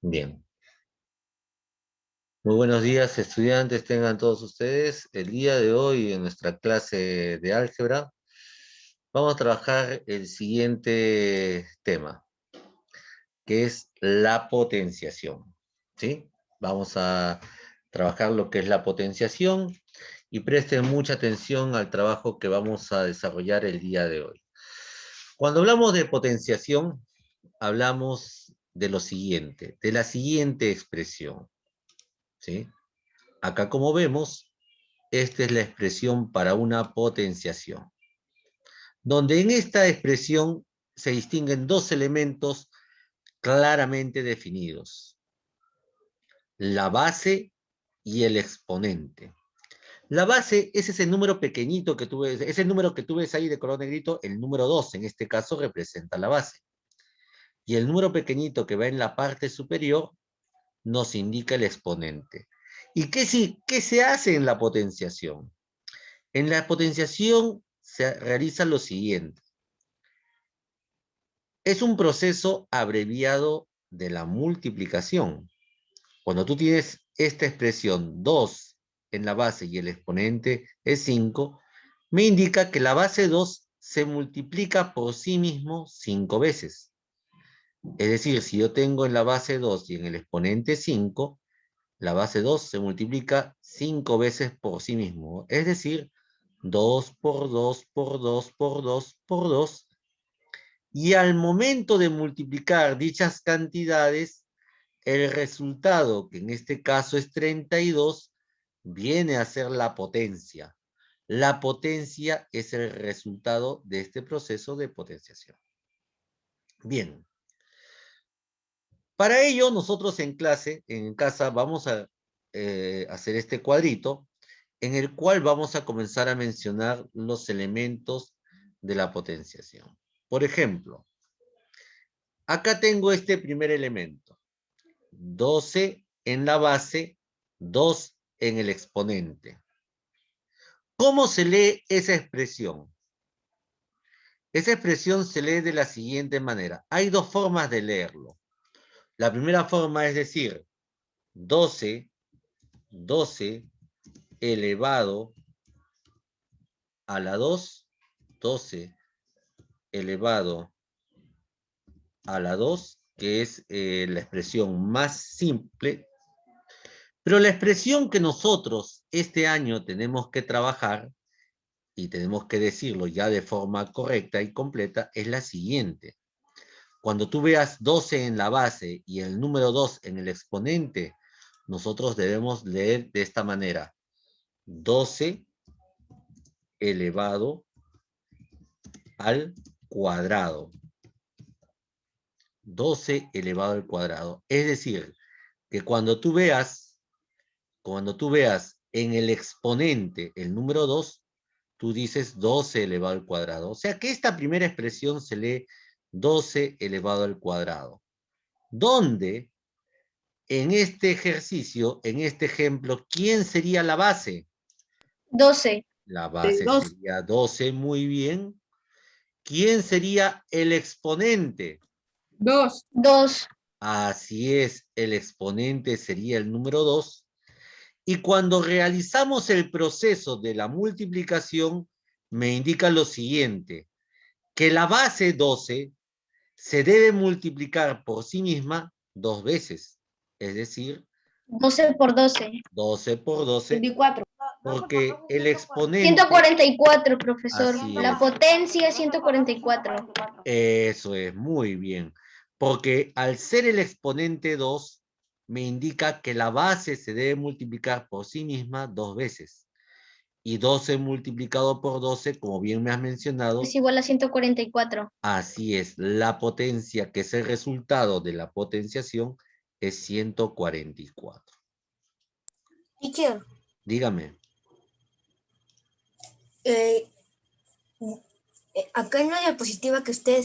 Bien. Muy buenos días, estudiantes, tengan todos ustedes. El día de hoy, en nuestra clase de álgebra, vamos a trabajar el siguiente tema, que es la potenciación. ¿Sí? Vamos a trabajar lo que es la potenciación y presten mucha atención al trabajo que vamos a desarrollar el día de hoy. Cuando hablamos de potenciación, hablamos de lo siguiente, de la siguiente expresión. ¿Sí? Acá, como vemos, esta es la expresión para una potenciación, donde en esta expresión se distinguen dos elementos claramente definidos: la base y el exponente. La base es ese número pequeñito que tú ves, ese número que tú ves ahí de color negrito, el número 2 en este caso representa la base. Y el número pequeñito que va en la parte superior nos indica el exponente. ¿Y qué se hace en la potenciación? En la potenciación se realiza lo siguiente. Es un proceso abreviado de la multiplicación. Cuando tú tienes esta expresión 2 en la base y el exponente es 5, me indica que la base 2 se multiplica por sí mismo 5 veces. Es decir, si yo tengo en la base 2 y en el exponente 5, la base 2 se multiplica 5 veces por sí mismo. Es decir, 2 por 2 por 2 por 2 por 2. Y al momento de multiplicar dichas cantidades, el resultado, que en este caso es 32, viene a ser la potencia. La potencia es el resultado de este proceso de potenciación. Bien. Para ello, nosotros en clase, en casa, vamos a hacer este cuadrito en el cual vamos a comenzar a mencionar los elementos de la potenciación. Por ejemplo, acá tengo este primer elemento, 12 en la base, 2 en el exponente. ¿Cómo se lee esa expresión? Esa expresión se lee de la siguiente manera. Hay dos formas de leerlo. La primera forma es decir, 12 elevado a la 2, 12 elevado a la 2, que es la expresión más simple. Pero la expresión que nosotros este año tenemos que trabajar, y tenemos que decirlo ya de forma correcta y completa, es la siguiente. Cuando tú veas 12 en la base y el número 2 en el exponente, nosotros debemos leer de esta manera: 12 elevado al cuadrado. 12 elevado al cuadrado. Es decir, que cuando tú veas en el exponente el número 2, tú dices 12 elevado al cuadrado. O sea que esta primera expresión se lee 12 elevado al cuadrado. Donde en este ejercicio, en este ejemplo, ¿quién sería la base? 12. La base sería 12, muy bien. ¿Quién sería el exponente? 2. 2. Así es, el exponente sería el número 2. Y cuando realizamos el proceso de la multiplicación, me indica lo siguiente, que la base 12 se debe multiplicar por sí misma 2 veces. Es decir, 12 por 12. 12 por 12, 24. porque el exponente, 144, profesor. así La es, potencia es 144. eso es, muy bien. Porque al ser el exponente 2, me indica que la base se debe multiplicar por sí misma 2 veces. Y 12 multiplicado por 12, como bien me has mencionado, Es igual a 144. así es, la potencia, que es el resultado de la potenciación, es 144. Teacher, Dígame. eh, acá en la diapositiva que usted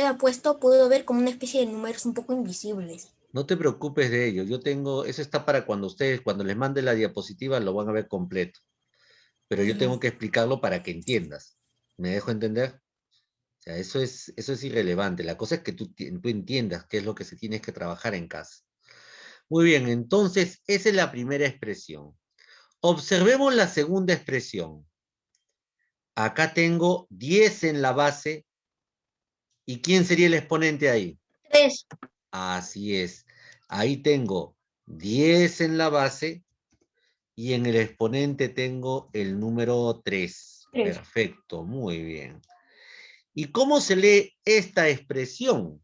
ha puesto, puedo ver como una especie de números un poco invisibles. No te preocupes de ello. Eso está para cuando ustedes, cuando les mande la diapositiva, lo van a ver completo. Pero yo tengo que explicarlo para que entiendas. ¿Me dejo entender? O sea, eso es irrelevante. La cosa es que tú entiendas qué es lo que se tiene que trabajar en casa. Muy bien, entonces, esa es la primera expresión. Observemos la segunda expresión. Acá tengo 10 en la base. ¿Y quién sería el exponente ahí? 3. Así es. Ahí tengo 10 en la base y en el exponente tengo el número 3. 3. Perfecto, muy bien. ¿Y cómo se lee esta expresión?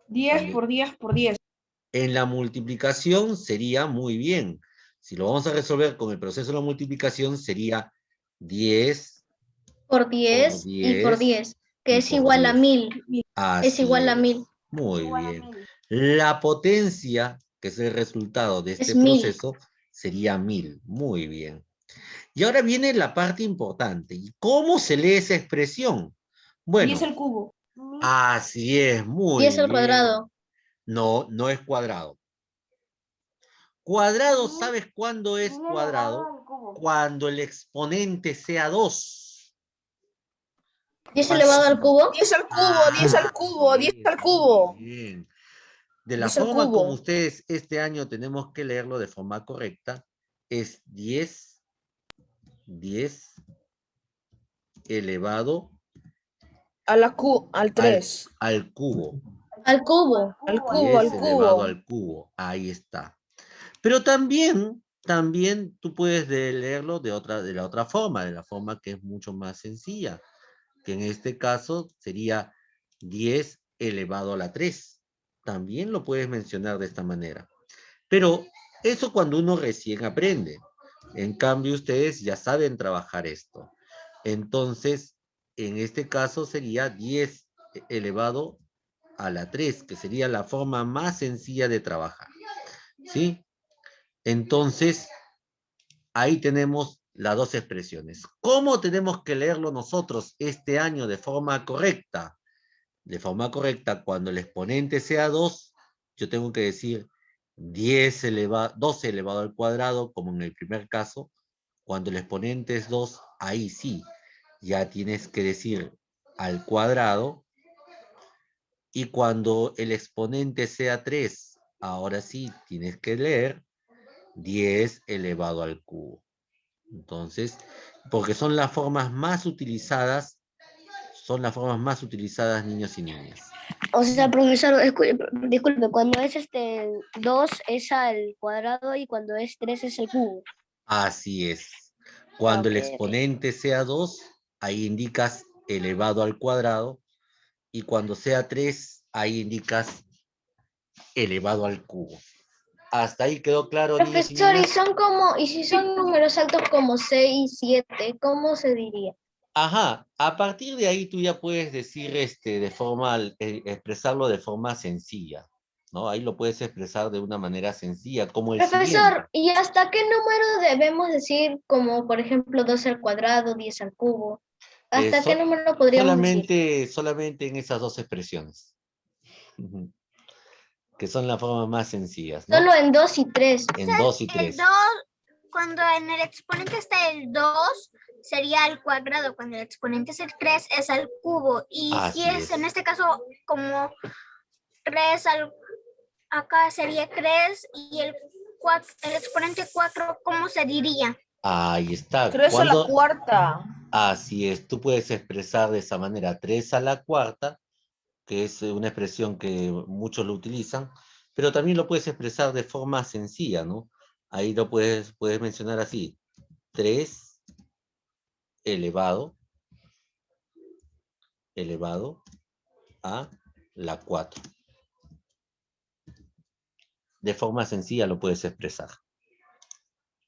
10 por 10 por 10. En la multiplicación sería muy bien. Si lo vamos a resolver con el proceso de la multiplicación, sería 10 Por por 10 y por 10 10, que y es por igual a 10. 1000. Es Así igual a es. 1000. Muy bien. La potencia, que es el resultado de este Es 1000. proceso, sería 1000. Muy bien. Y ahora viene la parte importante. ¿Y cómo se lee esa expresión? 10 Bueno, al cubo. así es, muy 10 al bien. cuadrado. No, no es cuadrado. Cuadrado, ¿sabes cuándo es cuadrado? Cuando el exponente sea 2. 10 elevado al cubo. 10 al cubo, 10 al cubo, 10 al cubo. Muy bien. De la 10 al forma como cubo. ustedes este año tenemos que leerlo de forma correcta, es 10 elevado Al al, 3. al cubo. Al cubo. Al cubo, 10 al elevado cubo. al cubo. Ahí está. Pero también tú puedes leerlo de la otra forma, de la forma que es mucho más sencilla, que en este caso sería 10 elevado a la 3. También lo puedes mencionar de esta manera. Pero eso cuando uno recién aprende. En cambio, ustedes ya saben trabajar esto. Entonces, en este caso sería 10 elevado a la 3, que sería la forma más sencilla de trabajar. ¿Sí? Entonces, ahí tenemos las dos expresiones. ¿Cómo tenemos que leerlo nosotros este año de forma correcta? De forma correcta, cuando el exponente sea 2, yo tengo que decir 12 elevado al cuadrado, como en el primer caso. Cuando el exponente es 2, ahí sí, ya tienes que decir al cuadrado. Y cuando el exponente sea 3, ahora sí tienes que leer 10 elevado al cubo. Entonces, porque son las formas más utilizadas, niños y niñas. O sea, profesor, disculpe, cuando es 2 es al cuadrado y cuando es 3 es al cubo. Así es. Cuando el Ok. exponente sea 2, ahí indicas elevado al cuadrado, y cuando sea 3, ahí indicas elevado al cubo. Hasta ahí quedó claro, niños y Profesor, niñas. y si son números altos como 6 y 7, ¿cómo se diría? Ajá, a partir de ahí tú ya puedes decir expresarlo de forma sencilla, ¿no? Ahí lo puedes expresar de una manera sencilla, como el siguiente. Profesor, ¿y hasta qué número debemos decir, como por ejemplo 12 al cuadrado, 10 al cubo? ¿Hasta qué número podríamos decir? Solamente en esas dos expresiones, ujú, que son las formas más sencillas, ¿no? Solo en 2 y 3. En 2 y El 3. 2, cuando en el exponente está el 2, sería al cuadrado. Cuando el exponente es el 3, es al cubo. Y si Así es, es. en este caso, como 3 acá sería 3 y el exponente 4, ¿cómo se diría? Ahí está. 3 a la cuarta. Así es, tú puedes expresar de esa manera 3 a la cuarta, que es una expresión que muchos lo utilizan, pero también lo puedes expresar de forma sencilla, ¿no? Ahí lo puedes mencionar así, 3 elevado a la 4. De forma sencilla lo puedes expresar.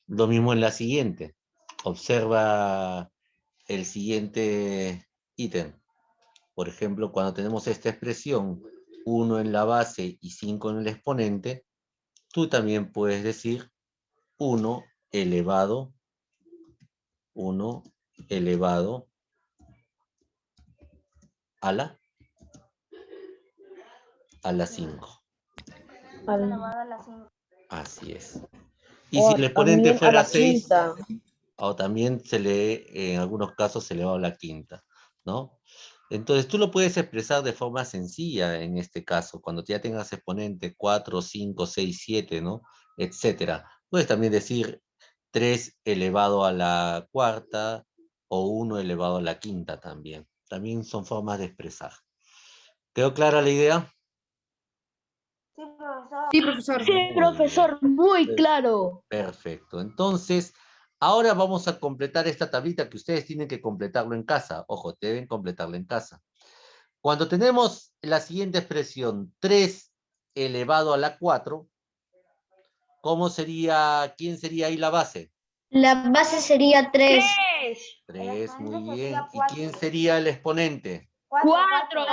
Lo mismo en la siguiente. Observa el siguiente ítem. Por ejemplo, cuando tenemos esta expresión, 1 en la base y 5 en el exponente, tú también puedes decir 1 elevado a la 5. Así es. Y si el exponente También a fuera la 6, quinta. o también en algunos casos se elevado a la quinta, ¿no? Entonces tú lo puedes expresar de forma sencilla en este caso, cuando ya tengas exponente 4, 5, 6, 7, ¿no? Etcétera. Puedes también decir 3 elevado a la cuarta o 1 elevado a la quinta también. También son formas de expresar. ¿Quedó clara la idea? Sí, profesor. Sí, profesor, muy Pues, claro. perfecto. Entonces, ahora vamos a completar esta tablita que ustedes tienen que completarlo en casa. Ojo, deben completarlo en casa. Cuando tenemos la siguiente expresión, 3 elevado a la 4, ¿cómo sería, quién sería ahí la base? La base sería 3. 3, muy bien. ¿Y quién sería el exponente? 4.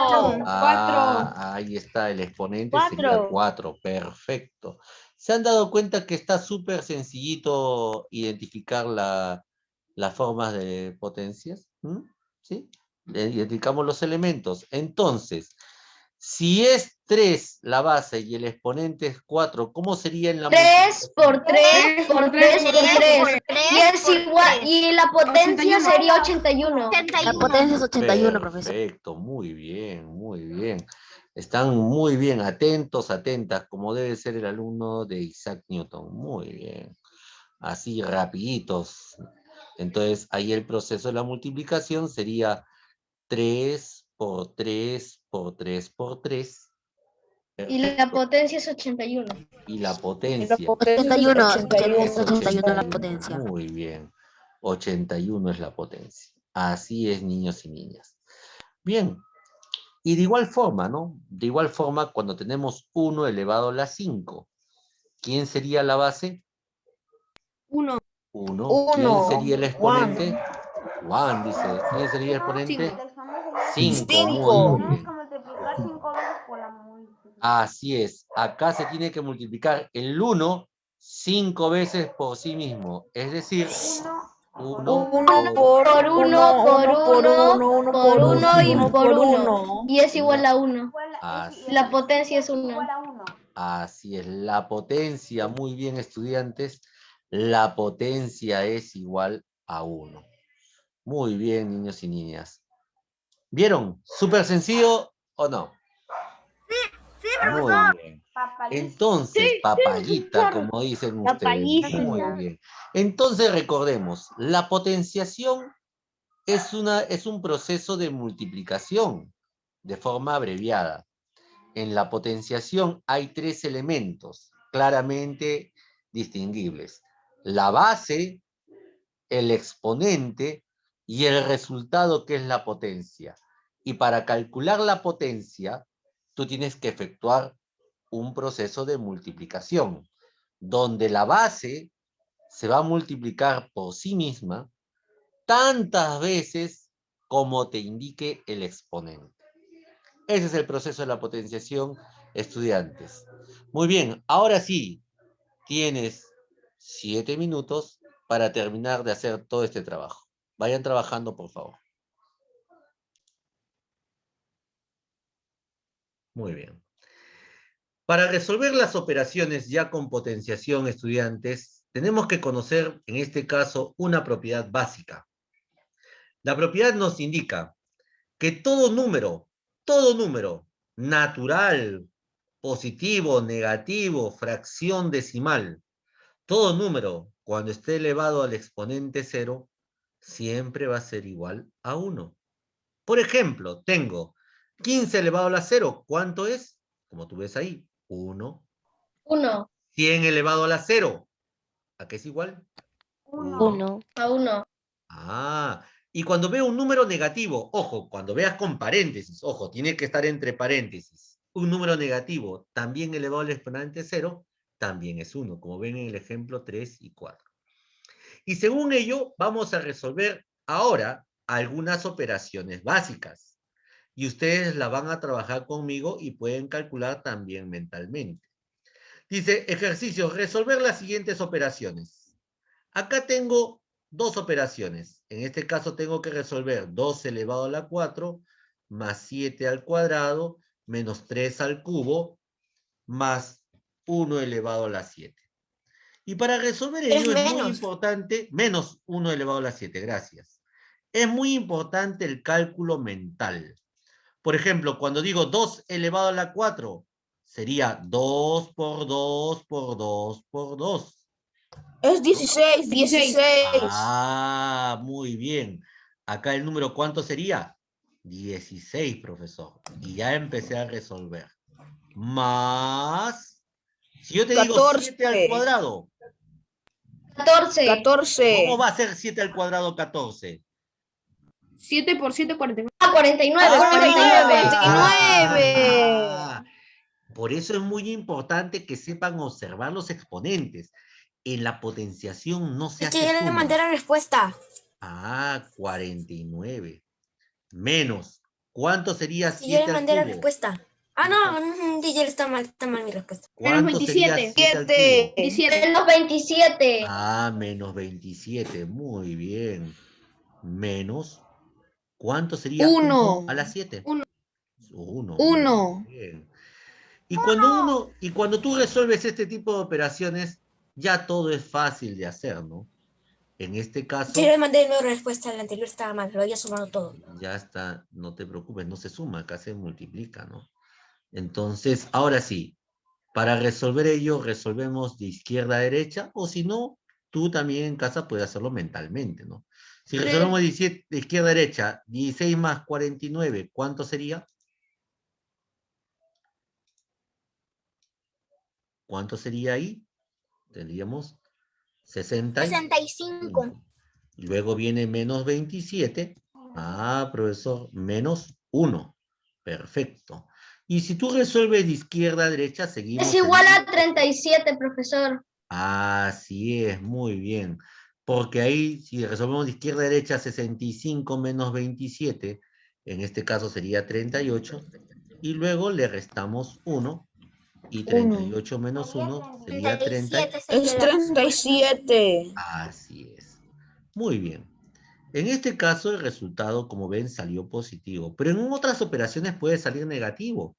Ahí está, el exponente sería 4. 4, perfecto. ¿Se han dado cuenta que está súper sencillito identificar las formas de potencias? ¿Mm? ¿Sí? Identificamos los elementos. Entonces, si es 3 la base y el exponente es 4, ¿cómo sería en la 3 por 3 por 3 por 3. Y es por igual, tres. y la potencia sería 81. La potencia es 81, profesor. Perfecto, muy bien, muy bien. Están muy bien, atentos, atentas, como debe ser el alumno de Isaac Newton. Muy bien. Así, rapiditos. Entonces, ahí el proceso de la multiplicación sería 3 por 3 por 3 por 3. Y la potencia es 81. Y la Y la potencia. potencia es 81, 81. es 81 la potencia. Muy bien. 81 es la potencia. Así es, niños y niñas. Bien. Y de igual forma, ¿no? De igual forma, cuando tenemos 1 elevado a la 5, ¿quién sería la base? 1. 1. ¿Quién sería el Juan. exponente? 1, dice. ¿Quién sería el exponente? 5. 5. Muy bien. Así es. Acá se tiene que multiplicar el 1 5 veces por sí mismo. Es decir, 1 1 por Por 1, por 1, por 1 y por 1. Y es igual a 1. Así La potencia es 1. Así es, la potencia, muy bien estudiantes, la potencia es igual a 1. Muy bien, niños y niñas. ¿Vieron? ¿Súper sencillo o no? Sí, Muy bien. Entonces, papayita, como dicen ustedes. Muy bien. Entonces, recordemos, la potenciación es un proceso de multiplicación de forma abreviada. En la potenciación hay 3 elementos claramente distinguibles: la base, el exponente y el resultado, que es la potencia. Y para calcular la potencia, tú tienes que efectuar un proceso de multiplicación, donde la base se va a multiplicar por sí misma tantas veces como te indique el exponente. Ese es el proceso de la potenciación, estudiantes. Muy bien, ahora sí, tienes 7 minutos para terminar de hacer todo este trabajo. Vayan trabajando, por favor. Muy bien. Para resolver las operaciones ya con potenciación, estudiantes, tenemos que conocer, en este caso, una propiedad básica. La propiedad nos indica que todo número natural, positivo, negativo, fracción decimal, todo número, cuando esté elevado al exponente 0, siempre va a ser igual a 1. Por ejemplo, tengo 15 elevado a la 0. ¿Cuánto es? Como tú ves ahí, 1. 1. 100 elevado a la 0. ¿A qué es igual? 1. A 1. Y cuando veo un número negativo, ojo, cuando veas con paréntesis, ojo, tiene que estar entre paréntesis, un número negativo también elevado al exponente 0, también es 1, como ven en el ejemplo 3 y 4. Y según ello, vamos a resolver ahora algunas operaciones básicas. Y ustedes la van a trabajar conmigo y pueden calcular también mentalmente. Dice, ejercicio, resolver las siguientes operaciones. Acá tengo 2 operaciones. En este caso tengo que resolver 2 elevado a la 4 más 7 al cuadrado menos 3 al cubo más 1 elevado a la 7. Y para resolver ello es muy importante, menos 1 elevado a la 7, gracias. Es muy importante el cálculo mental. Por ejemplo, cuando digo 2 elevado a la 4, sería 2 por 2 por 2 por 2. Es 16, 16. Ah, muy bien. Acá el número, ¿cuánto sería? 16, profesor. Y ya empecé a resolver. Más, si yo te digo 7 al 14. cuadrado, 14. 14. ¿cómo va a ser 7 al cuadrado 14? 7 por 7, 49. 49. 49. Ah, por eso es muy importante que sepan observar los exponentes. En la potenciación no se Es que hace ya le suma. mandé la respuesta. Ah, 49. Menos. ¿Cuánto sería Sí, ya 7 le al mandé la cubo? respuesta. Ah, no, ya está mal mi respuesta. ¿Cuánto sería 27. 7 al cubo? 17. Menos 27. Ah, menos 27. Muy bien. Menos. ¿Cuánto sería 1 a la 7? 1. 1. 1. Bien. Y cuando tú resuelves este tipo de operaciones, ya todo es fácil de hacer, ¿no? En este Ya caso, le mandé la respuesta, la anterior estaba mal, lo había sumado todo. ya está, no te preocupes, no se suma, acá se multiplica, ¿no? Entonces, ahora sí, para resolver ello, resolvemos de izquierda a derecha, o si no, tú también en casa puedes hacerlo mentalmente, ¿no? Si resolvemos de izquierda a derecha, 16 más 49, ¿cuánto sería? ¿Cuánto sería ahí? Tendríamos 65. Y luego viene menos 27. Ah, profesor, menos 1. Perfecto. Y si tú resuelves de izquierda a derecha, seguimos. Es igual a 37, profesor. Así es, muy bien. Porque ahí, si resolvemos de izquierda a derecha, 65 menos 27, en este caso sería 38, y luego le restamos 1, y 38 menos 1 sería 30. 37 sería Es la respuesta. 37. Así es. Muy bien. En este caso, el resultado, como ven, salió positivo, pero en otras operaciones puede salir negativo.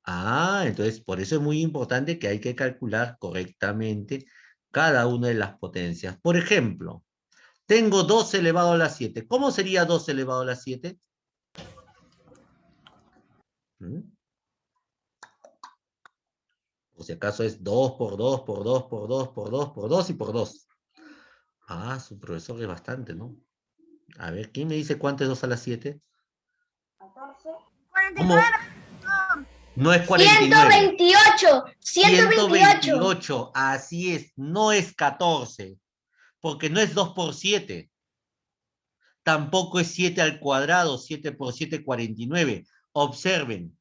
Ah, entonces por eso es muy importante que hay que calcular correctamente cada una de las potencias. Por ejemplo, tengo 2 elevado a la 7. ¿Cómo sería 2 elevado a la 7? O si acaso es 2 por 2 por 2 por 2 por 2 por 2 y por 2. Ah, su profesor es bastante, ¿no? A ver, ¿quién me dice cuánto es 2 a la 7? 49. No es 49. 128. 128, así es, no es 14, porque no es 2 por 7. Tampoco es 7 al cuadrado, 7 por 7, 49. Observen,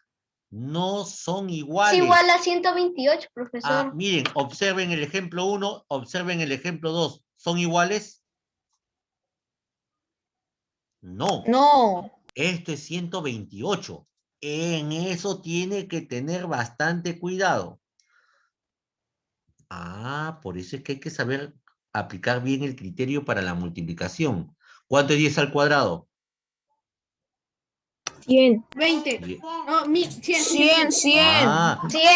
no son Es iguales. igual a 128, profesor. Miren, observen el ejemplo 1, observen el ejemplo 2. ¿Son iguales? No. No. Esto es 128. En eso tiene que tener bastante cuidado. Por eso es que hay que saber aplicar bien el criterio para la multiplicación. ¿Cuánto es 10 al cuadrado? 100. 20. Bien. No, 100. 100, 100.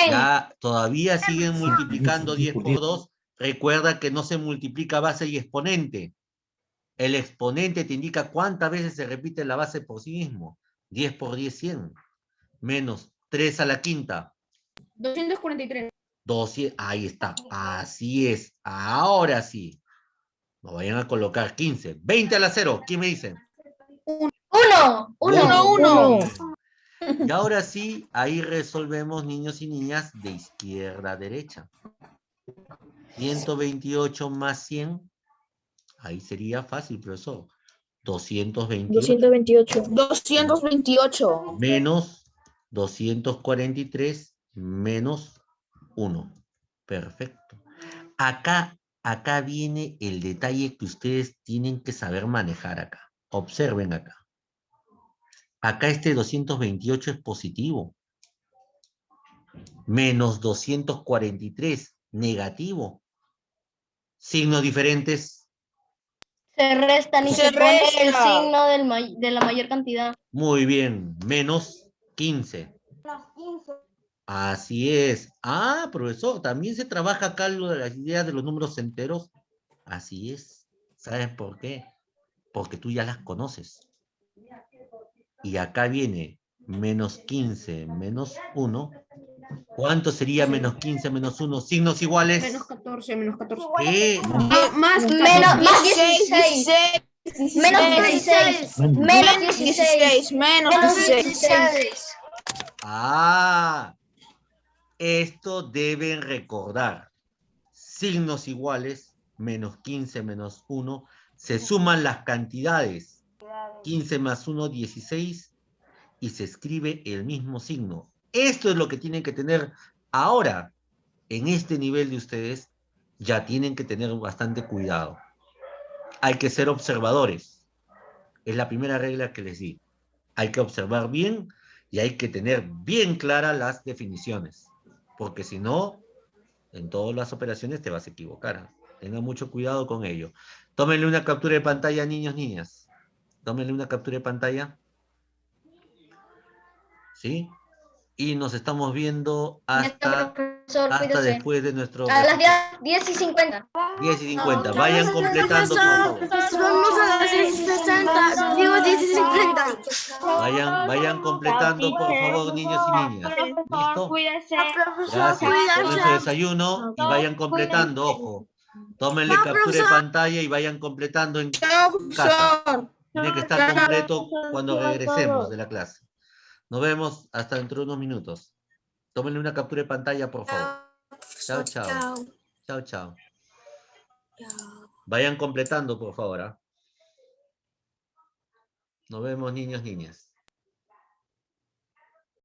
Ya todavía siguen multiplicando 10 por 2. Recuerda que no se multiplica base y exponente. El exponente te indica cuántas veces se repite la base por sí mismo. 10 por 10, 100. Menos 3 a la quinta. 243. 200, ahí está. Así es. Ahora sí. No vayan a colocar 15. 20 a la 0. ¿Quién me dice? 1. 1. Y ahora sí, ahí resolvemos, niños y niñas, de izquierda a derecha. 128 más 100. Ahí sería fácil, profesor. 228. 228. Menos 243 menos 1. Perfecto. Acá viene el detalle que ustedes tienen que saber manejar acá. Observen acá. Acá este 228 es positivo. Menos 243, negativo. Signos diferentes. Se restan y se pone el signo de la mayor cantidad. Muy bien, menos 15. Así es. Profesor, también se trabaja acá lo de las ideas de los números enteros. Así es. ¿Sabes por qué? Porque tú ya las conoces. Y acá viene menos 15 menos 1. ¿Cuánto sería menos 15 menos 1? Signos iguales. Menos 14, menos 14. ¿Qué? Más Menos 16, 16. 16, Menos 16. Menos 16. menos Menos 16. 16. Ah, esto deben recordar. Signos iguales, menos 15 menos 1, se suman las cantidades. 15 más 1, 16, y se escribe el mismo signo. Esto es lo que tienen que tener ahora. En este nivel de ustedes, ya tienen que tener bastante cuidado. Hay que ser observadores. Es la primera regla que les di. Hay que observar bien y hay que tener bien claras las definiciones. Porque si no, en todas las operaciones te vas a equivocar. Tengan mucho cuidado con ello. Tómenle una captura de pantalla, niños, niñas. Tómenle una captura de pantalla. ¿Sí? Y nos estamos viendo hasta después de nuestro... A las 10:50. 10:50. Vayan completando, por favor. Vamos a las 10:60. Digo 10:50. Vayan completando, por favor, niños y niñas. ¿Listo? Gracias. Tomen su desayuno y vayan completando, ojo. Tómenle captura de pantalla y vayan completando en Chao, casa. profesor. Tiene que estar completo cuando regresemos de la clase. Nos vemos hasta dentro de unos minutos. Tómenle una captura de pantalla, por favor. Chao, chao. Chao, chao. Vayan completando, por favor. Nos vemos, niños, niñas.